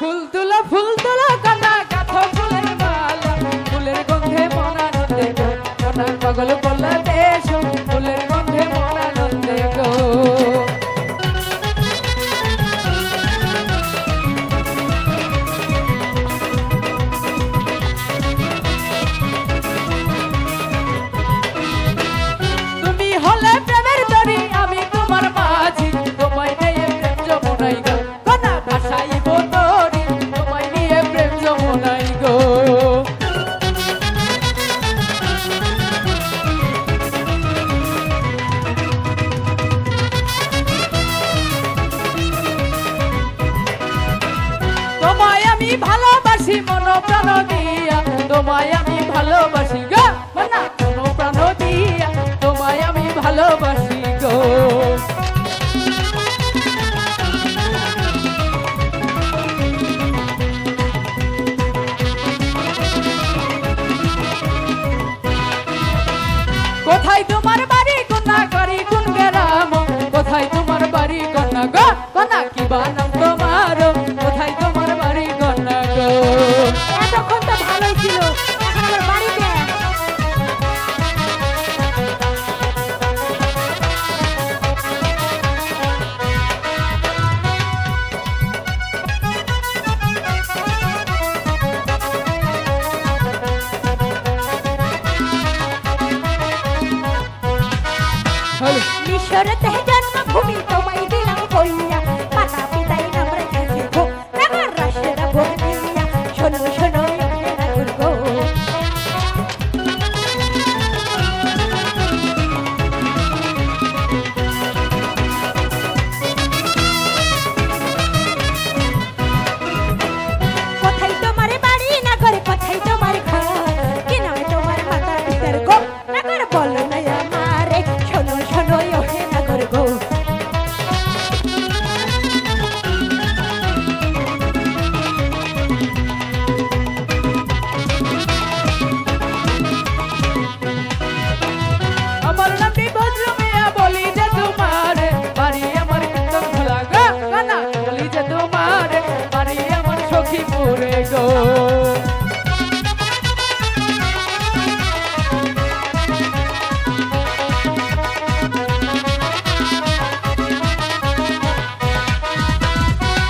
ফুল তোলা কানা গাথো ফুলের মালা ফুলের গন্ধে মন আনন্দে গো মন পাগল করলা দেশ ফুলের গন্ধে মন আনন্দে গো তুমি হলে প্রেমের তরি আমি তোমার মাঝি তোমায় নিয়ে প্রেম যমুনাই গো কানা ভাষাইব তরি তোমায় নিয়ে প্রেম যমুনাই গো তোমায় আমি ভালোবাসি মন প্রাণ দিয়া তোমায় আমি ভালোবাসি গো না মন প্রাণ দিয়া তোমায় আমি ভালোবাসি গো কোথায় তোমার বাড়ি কোনা করি কোন গ্রাম কোথায় তোমার বাড়ি কন্যা গো কন্যা কি বানাম তোমার কোথায় তোমার বাড়ি কন্যা গো এতক্ষণ তো ভালোই ছিল এখন আমার বাড়িতে মিশরতে জন্মভূমি তোমায় দিলাম কইয়া মাতা পিতাই নাম রেখেছে গো নাগার রাশের ভোগ দিয়া শোনো শোনো নাগুর গো কোথায় তোমার বাড়ি নাগর কোথায় তোমার ঘর কি নামে তোমার মাতা পিতার গো নাগর বলো না আমারে শোনো শোনো ওহে নাগর গো আমার নামটি বজ্র মিয়া বলি যে তোমার বাড়ি আমার কীর্তন খোলা গো কানা বলি যে তোমার বাড়ি আমার সখীপুরে গো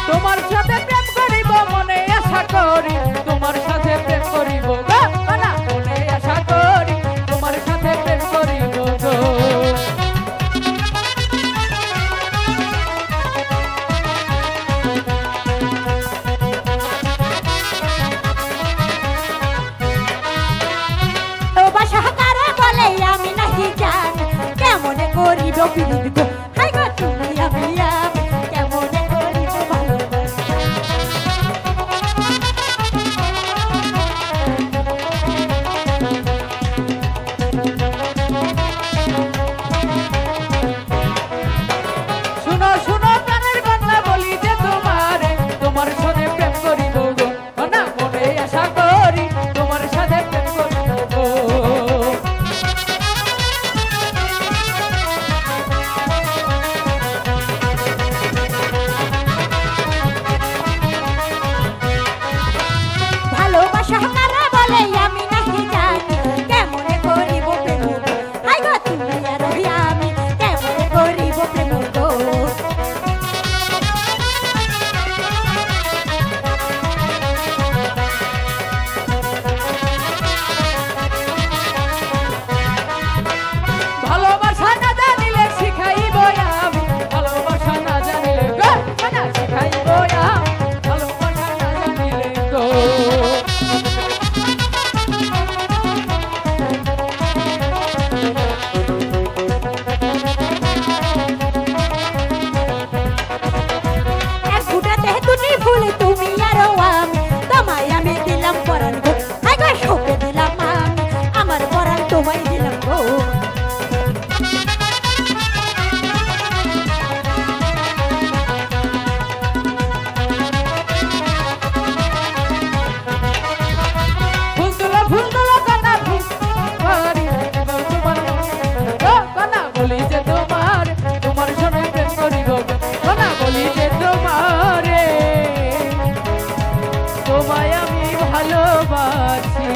তোমার সাথে প্রেম করিব মনে আশা করি তোমার সাথে প্রেম করিব গো কানা মনে আশা করি তোমার সাথে প্রেম করিব গো ও বাসা কারে বলে আমি নাহি জানি কেমনে করিব পিরিত গো হাই গো তুমি আমি কেমনে করিব ভালোবাসা শুনো শুনো প্রাণের কন্যা বলি যে তোমার সাথে প্রেম করিব গো না মনে আশা করি তোমার সাথে প্রেম করিব গো ভালোবাসা কারে বলে আমি নাহি জানি কেমনে করিব প্রেম গো হাই গো তুমি আর আমি কেমনে করিব প্রেম গো ভালোবাসা না জানিলে শিখাইব আমি ভালোবাসা না জানিলে গো না শিখাইব আমি ভালোবাসা না জানিলে গো এক ফুটাতে দুটি ফুল তুমি আর আমি তোমায় আমি দিলাম পরাণ গো হাই গো শোকে দিলাম আমি আমার পরাণ তোমায় দিলাম গো ফুল তোলা কানা ফুল বাড়ি তোমার গো কানা বলি যে তোমার সঙ্গে প্রেম করিব গো কানা বলি যে তোমারে তোমায় আমি ভালোবাসি।